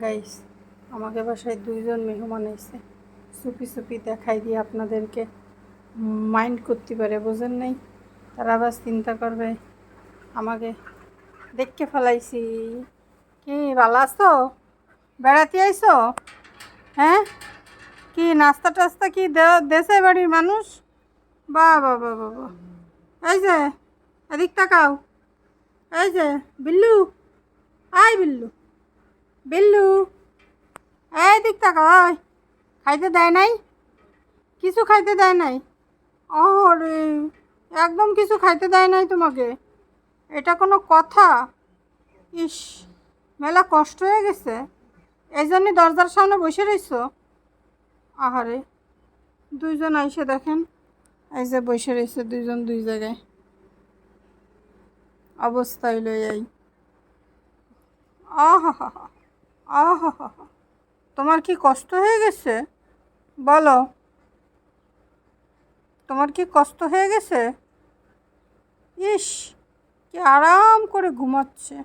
Guys, আমাকে বাসায় দুইজন মেহমান এসে চুপি চুপি দেখাই দিয়ে আপনাদেরকে মাইন্ড করতে পারে, বোঝেন নাই? তারা আবার চিন্তা করবে আমাকে দেখকে ফেলাইছি। কি ভালো আছো? বেড়াতে আইছো? হ্যাঁ, কি নাস্তা টাস্তা কি দেশে বাড়ির মানুষ? বাহ বাহ বাহ বাহ বাহ। এই যে এদিক তাকাও, এই যে বিল্লু, আয় বিল্লু, বিল্লু এই দিক তাকাও, খাইতে দেয় নাই? কিছু খাইতে দেয় নাই? ওরে, একদম কিছু খাইতে দেয় নাই তোমাকে? এটা কোনো কথা? ইস, মেলা কষ্ট হয়ে গেছে, এই জন্যই দরজার সামনে বসে রইছো? আহারে, দুইজন আইসে দেখেন, এই যে বসে রয়েছে দুইজন দুই জায়গায়, অবস্থা হইল এই। আহা হা হা, আহা হা হা, তোমার কি কষ্ট হয়ে গেছে? বলো, তোমার কি কষ্ট হয়ে গেছে? ইস, কি আরাম করে ঘুমাচ্ছে।